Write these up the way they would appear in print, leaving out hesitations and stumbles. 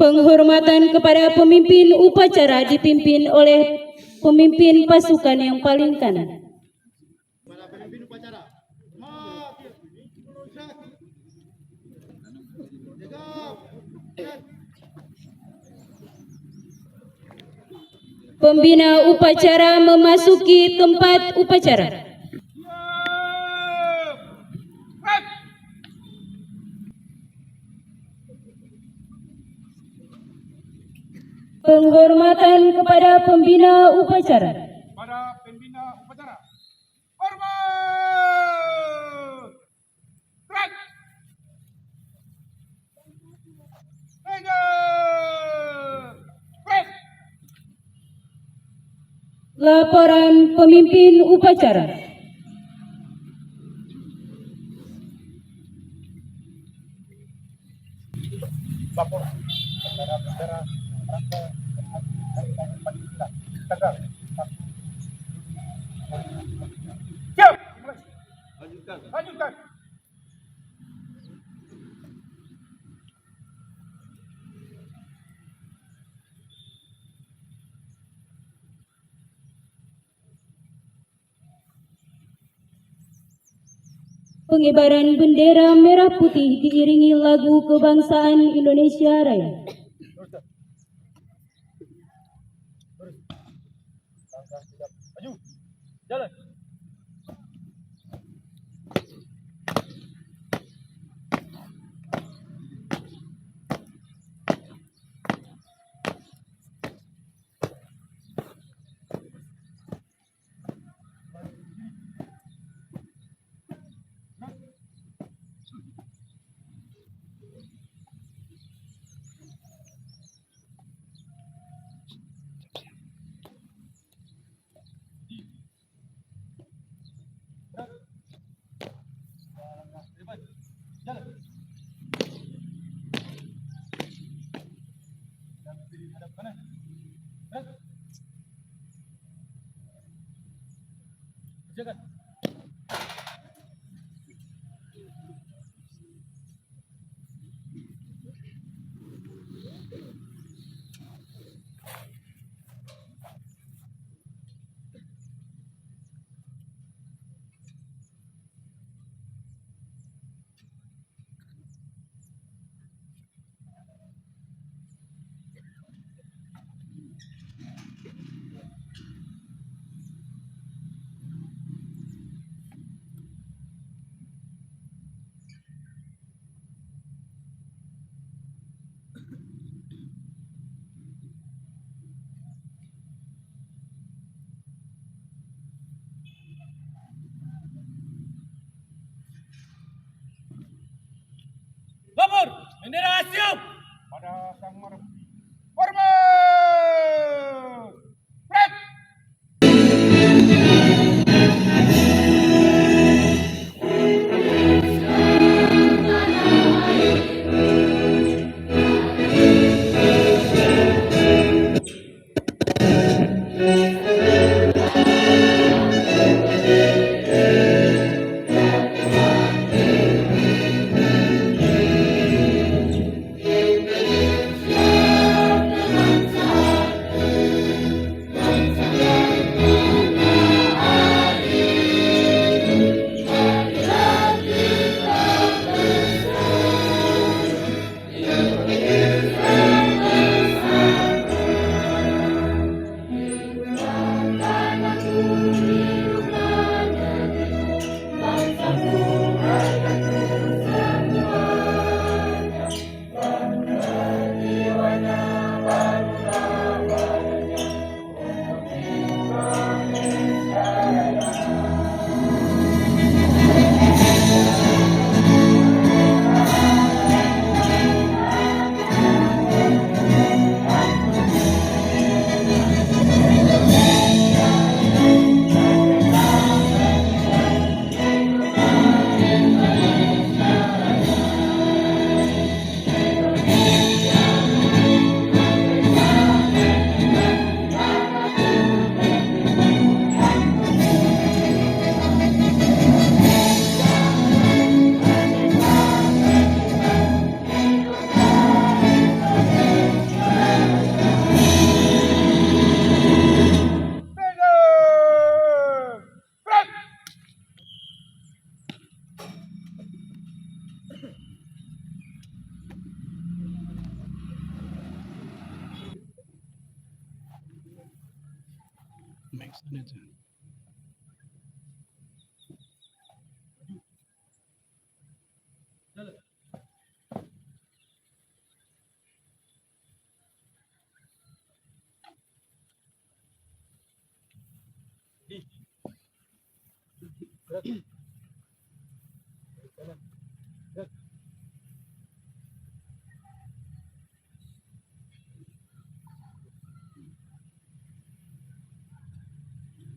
Penghormatan kepada pemimpin upacara dipimpin oleh pemimpin pasukan yang paling kanan. Pemimpin upacara. Pembina upacara memasuki tempat upacara. Penghormatan kepada pembina upacara. Pada pembina upacara. Hormat! Gerak! Lanjut! Gerak! Laporan pemimpin upacara. Lapor kepada bendera rangka hari tahun 49 tanggal 1. Siap. Lanjutkan. Pengibaran bendera merah putih diiringi lagu kebangsaan Indonesia Raya. Maju. Jalan. Jalan. Dan kiri hadap kanan. Kerjakan. Lapor, bendera siap. Pada sang merah putih. Hormat! Gerak!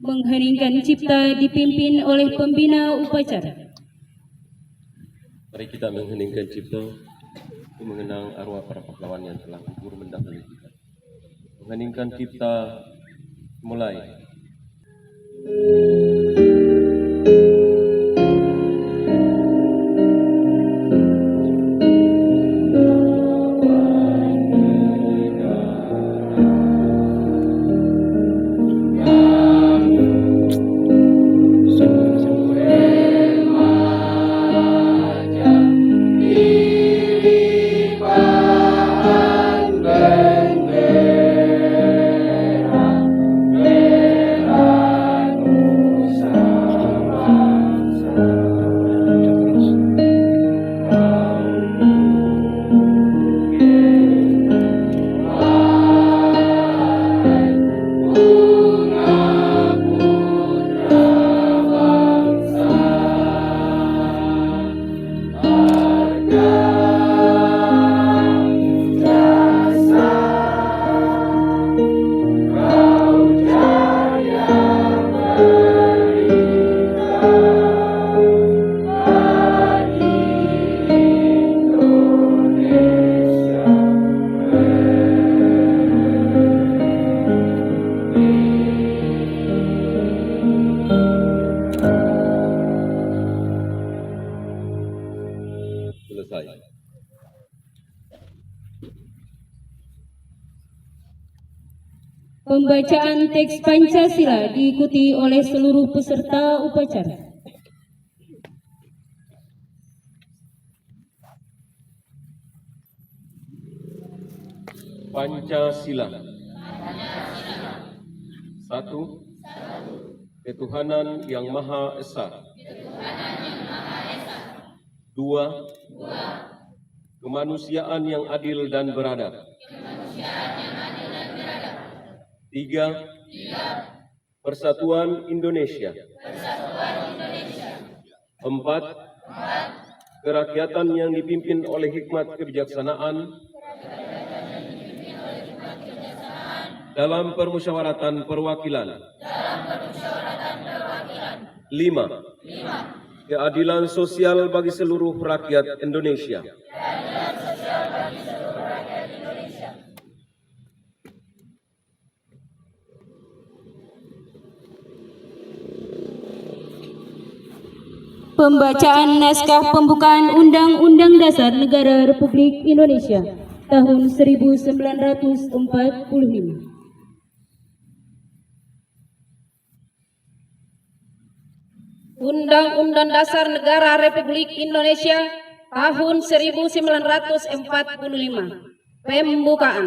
Mengheningkan cipta dipimpin oleh pembina upacara. Mari kita mengheningkan cipta untuk mengenang arwah para pahlawan yang telah gugur mendahului kita. Mengheningkan cipta mulai. Selesai. Pembacaan teks Pancasila diikuti oleh seluruh peserta upacara. Pancasila. Satu. Ketuhanan yang Maha Esa. Dua. Kemanusiaan yang adil dan beradab. Tiga. Persatuan Indonesia. Empat. Kerakyatan yang dipimpin oleh hikmat kebijaksanaan dalam permusyawaratan perwakilan. Lima. Keadilan sosial bagi seluruh rakyat Indonesia. Pembacaan naskah pembukaan Undang-Undang Dasar Negara Republik Indonesia tahun 1945. Undang-Undang Dasar Negara Republik Indonesia tahun 1945. Pembukaan.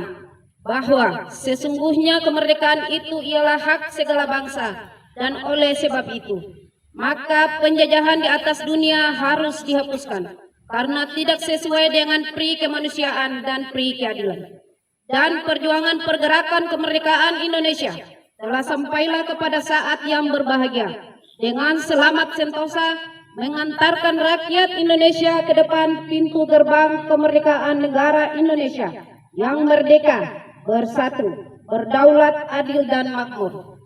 Bahwa sesungguhnya kemerdekaan itu ialah hak segala bangsa, dan oleh sebab itu maka penjajahan di atas dunia harus dihapuskan karena tidak sesuai dengan pri kemanusiaan dan pri keadilan. Dan perjuangan pergerakan kemerdekaan Indonesia telah sampailah kepada saat yang berbahagia dengan selamat sentosa mengantarkan rakyat Indonesia ke depan pintu gerbang kemerdekaan negara Indonesia yang merdeka, bersatu, berdaulat, adil dan makmur.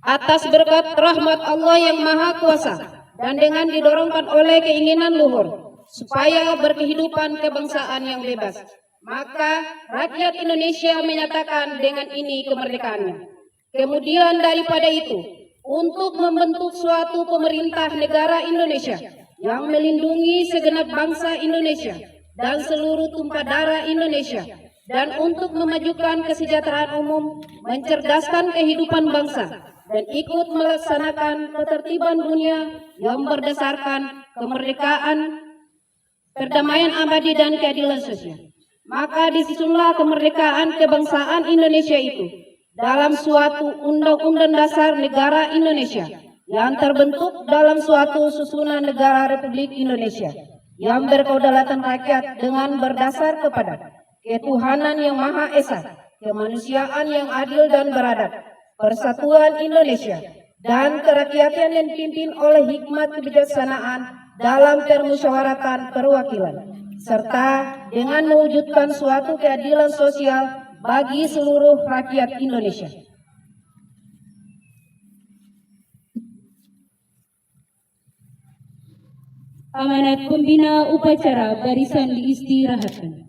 Atas berkat rahmat Allah yang Maha Kuasa dan dengan didorongkan oleh keinginan luhur supaya berkehidupan kebangsaan yang bebas, maka rakyat Indonesia menyatakan dengan ini kemerdekaannya. Kemudian daripada itu, untuk membentuk suatu pemerintah negara Indonesia yang melindungi segenap bangsa Indonesia dan seluruh tumpah darah Indonesia, dan untuk memajukan kesejahteraan umum, mencerdaskan kehidupan bangsa, dan ikut melaksanakan ketertiban dunia yang berdasarkan kemerdekaan, perdamaian abadi dan keadilan sosial. Maka disusunlah kemerdekaan kebangsaan Indonesia itu dalam suatu Undang-Undang Dasar Negara Indonesia yang terbentuk dalam suatu susunan negara Republik Indonesia yang berkedaulatan rakyat dengan berdasar kepada ketuhanan yang Maha Esa, kemanusiaan yang adil dan beradab, persatuan Indonesia, dan kerakyatan yang dipimpin oleh hikmat kebijaksanaan dalam permusyawaratan perwakilan, serta dengan mewujudkan suatu keadilan sosial bagi seluruh rakyat Indonesia. Amanat pembina upacara barisan diistirahatkan.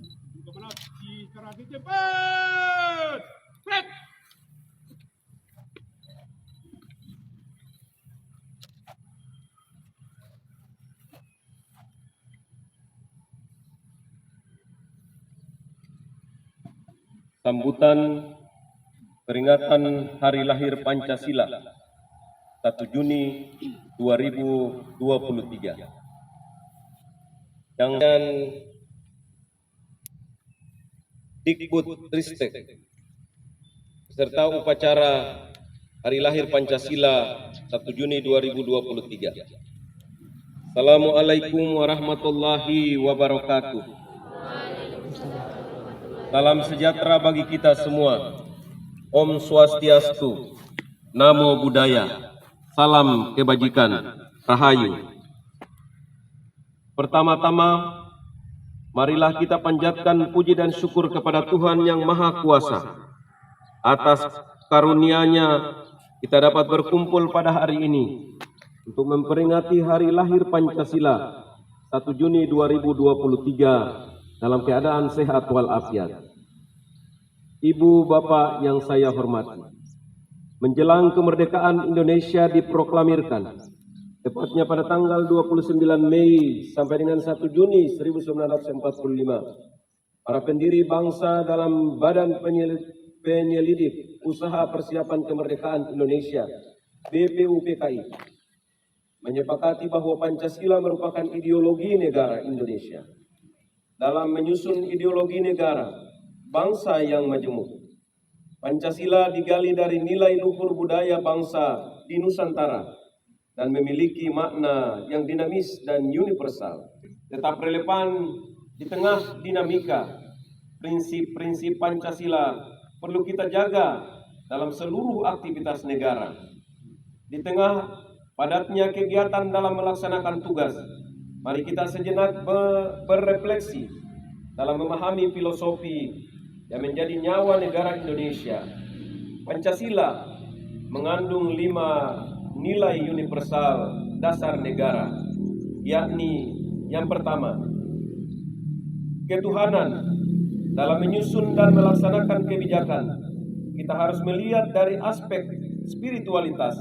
Cepat! Set! Sambutan peringatan Hari Lahir Pancasila 1 Juni 2023. Dengan Dikbudristek serta upacara Hari Lahir Pancasila 1 Juni 2023. Assalamualaikum warahmatullahi wabarakatuh. Salam sejahtera bagi kita semua. Om Swastiastu, Namo Buddhaya, salam kebajikan, Rahayu. Pertama-tama, marilah kita panjatkan puji dan syukur kepada Tuhan Yang Maha Kuasa. Atas karunia-Nya kita dapat berkumpul pada hari ini untuk memperingati Hari Lahir Pancasila 1 Juni 2023 dalam keadaan sehat walafiat. Ibu bapak yang saya hormati, menjelang kemerdekaan Indonesia diproklamirkan, tepatnya pada tanggal 29 Mei sampai dengan 1 Juni 1945, para pendiri bangsa dalam Badan Penyelidik Usaha Persiapan Kemerdekaan Indonesia (BPUPKI) menyepakati bahwa Pancasila merupakan ideologi negara Indonesia. Dalam menyusun ideologi negara bangsa yang majemuk, Pancasila digali dari nilai luhur budaya bangsa di Nusantara dan memiliki makna yang dinamis dan universal. Tetap relevan di tengah dinamika, prinsip-prinsip Pancasila perlu kita jaga dalam seluruh aktivitas negara. Di tengah padatnya kegiatan dalam melaksanakan tugas, mari kita sejenak berrefleksi dalam memahami filosofi yang menjadi nyawa negara Indonesia. Pancasila mengandung 5 nilai universal dasar negara, yakni yang pertama, ketuhanan. Dalam menyusun dan melaksanakan kebijakan, kita harus melihat dari aspek spiritualitas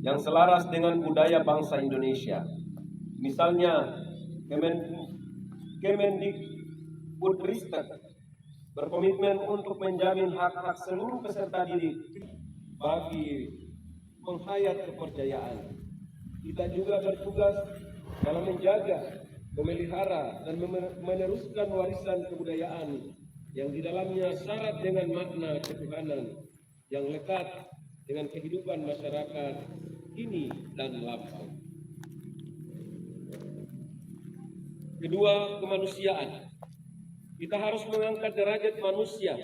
yang selaras dengan budaya bangsa Indonesia. Misalnya, Kemendikbudristek berkomitmen untuk menjamin hak-hak seluruh peserta didik bagi menghayat kepercayaan. Kita juga bertugas dalam menjaga, memelihara, dan meneruskan warisan kebudayaan yang di dalamnya syarat dengan makna ketuhanan yang lekat dengan kehidupan masyarakat kini dan lampau. Kedua, kemanusiaan. Kita harus mengangkat derajat manusia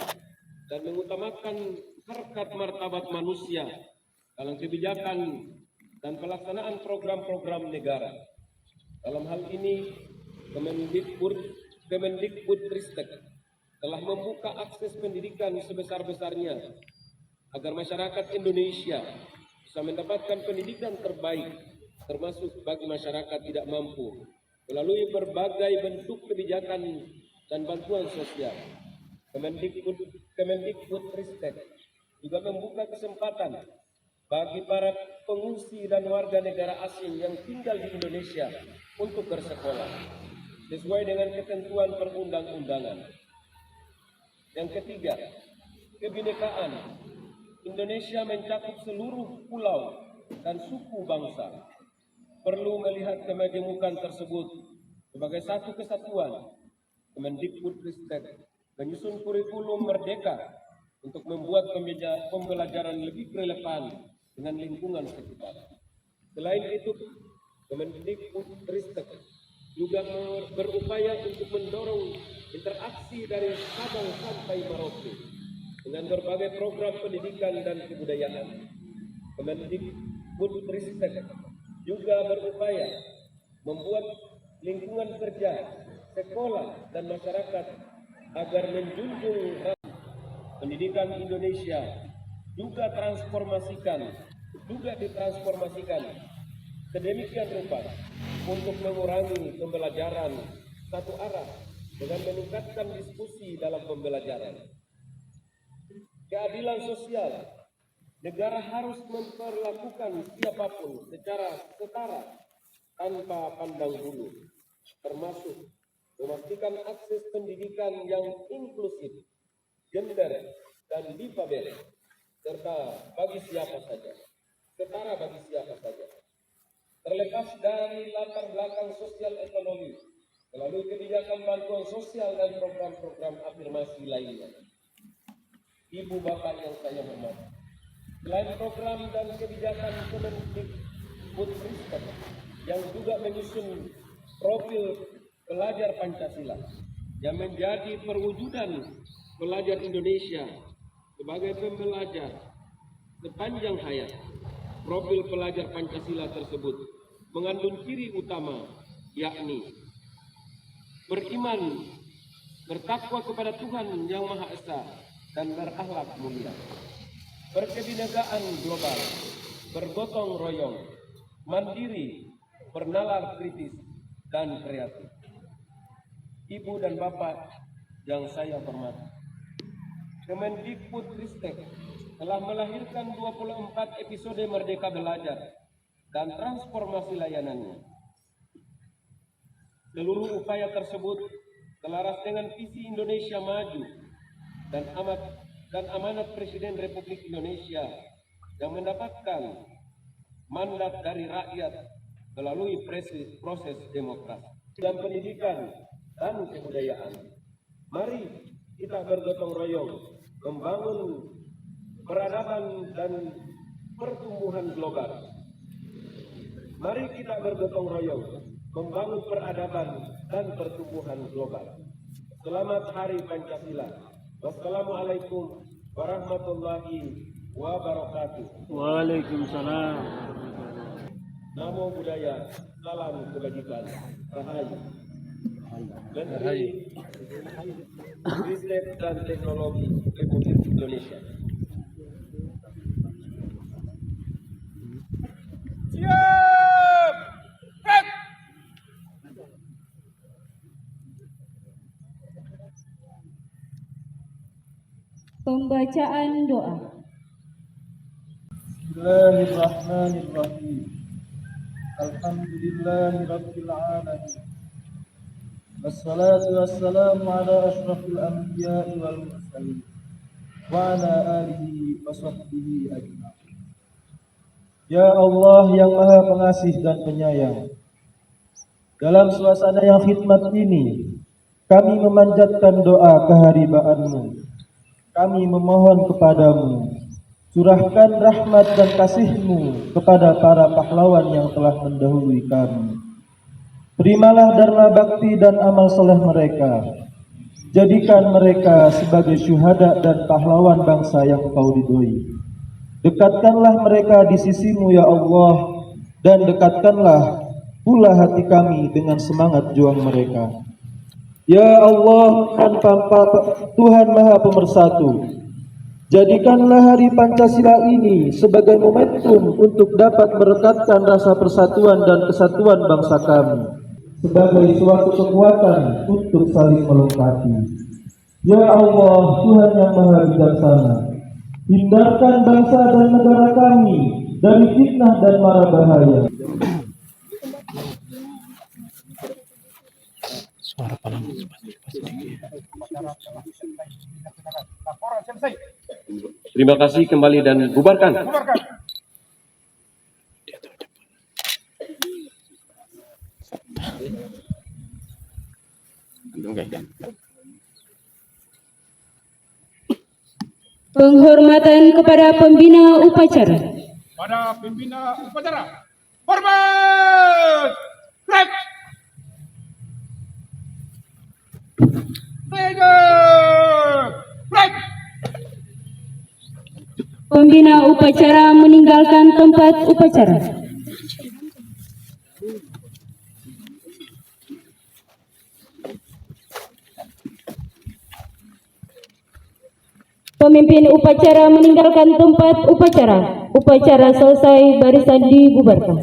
dan mengutamakan harkat martabat manusia dalam kebijakan dan pelaksanaan program-program negara. Dalam hal ini, Kemendikbudristek telah membuka akses pendidikan sebesar-besarnya agar masyarakat Indonesia bisa mendapatkan pendidikan terbaik, termasuk bagi masyarakat tidak mampu, melalui berbagai bentuk kebijakan dan bantuan sosial. Kemendikbudristek juga membuka kesempatan bagi para pengungsi dan warga negara asing yang tinggal di Indonesia untuk bersekolah sesuai dengan ketentuan perundang-undangan. Yang ketiga, kebinekaan. Indonesia mencakup seluruh pulau dan suku bangsa. Perlu melihat kemajemukan tersebut sebagai satu kesatuan. Kemendikbudristek menyusun kurikulum merdeka untuk membuat pembelajaran lebih relevan dengan lingkungan sekitar. Selain itu, Kemendikbudristek juga berupaya untuk mendorong interaksi dari Sabang sampai Merauke dengan berbagai program pendidikan dan kebudayaan. Kemendikbudristek juga berupaya membuat lingkungan kerja, sekolah, dan masyarakat agar menjunjung pendidikan Indonesia juga ditransformasikan sedemikian rupa untuk mengurangi pembelajaran satu arah dengan meningkatkan diskusi dalam pembelajaran. Keadilan sosial, negara harus memperlakukan siapapun secara setara tanpa pandang bulu, termasuk memastikan akses pendidikan yang inklusif, gender, dan difabel, serta bagi siapa saja, setara bagi siapa saja. Terlepas dari latar belakang sosial ekonomi, melalui kebijakan bantuan sosial dan program-program afirmasi lainnya. Ibu bapak yang saya hormati, selain program dan kebijakan Kemendikbudristek yang juga menyusun profil pelajar Pancasila yang menjadi perwujudan pelajar Indonesia sebagai pembelajar sepanjang hayat. Profil pelajar Pancasila tersebut mengandung ciri utama, yakni beriman, bertakwa kepada Tuhan Yang Maha Esa, dan berakhlak mulia, berkebinekaan global, bergotong royong, mandiri, bernalar kritis, dan kreatif. Ibu dan bapak yang saya hormati, Kemendikbudristek telah melahirkan 24 episode Merdeka Belajar dan transformasi layanannya. Seluruh upaya tersebut selaras dengan visi Indonesia maju dan amanat Presiden Republik Indonesia yang mendapatkan mandat dari rakyat melalui proses demokrasi dalam pendidikan dan kebudayaan. Mari kita bergotong royong membangun peradaban dan pertumbuhan global. Mari kita bergotong royong membangun peradaban dan pertumbuhan global. Selamat Hari Pancasila. Wassalamualaikum warahmatullahi wabarakatuh. Waalaikumsalam. Namo Buddhaya, salam kebajikan, rahayu. Menteri Riset dan Teknologi Republik Indonesia. Siap! Gerak! Pembacaan doa. Bismillahirrahmanirrahim. Alhamdulillahirabbil alamin. Wassalatu wassalamu ala asyrafil anbiya'i wal mursalin wa ala alihi wa sahbihi ajma'in. Ya Allah yang Maha Pengasih dan Penyayang, dalam suasana yang khidmat ini, kami memanjatkan doa keharibaanmu. Kami memohon kepadamu, curahkan rahmat dan kasih-Mu kepada para pahlawan yang telah mendahului kami. Terimalah dharma bakti dan amal soleh mereka. Jadikan mereka sebagai syuhada dan pahlawan bangsa yang Engkau ridhoi. Dekatkanlah mereka di sisi-Mu ya Allah, dan dekatkanlah pula hati kami dengan semangat juang mereka. Ya Allah, Tuhan Maha Pemersatu, jadikanlah Hari Pancasila ini sebagai momentum untuk dapat merekatkan rasa persatuan dan kesatuan bangsa kami, sebagai suatu kekuatan untuk saling melengkapi. Ya Allah, Tuhan yang Maha Bijaksana, hindarkan bangsa dan negara kami dari fitnah dan mara bahaya. Terima kasih kembali dan bubarkan. Penghormatan kepada pembina upacara. Pada pembina upacara. Hormat! Flag! Flag! Pembina upacara meninggalkan tempat upacara. Pemimpin upacara meninggalkan tempat upacara. Upacara selesai, barisan dibubarkan.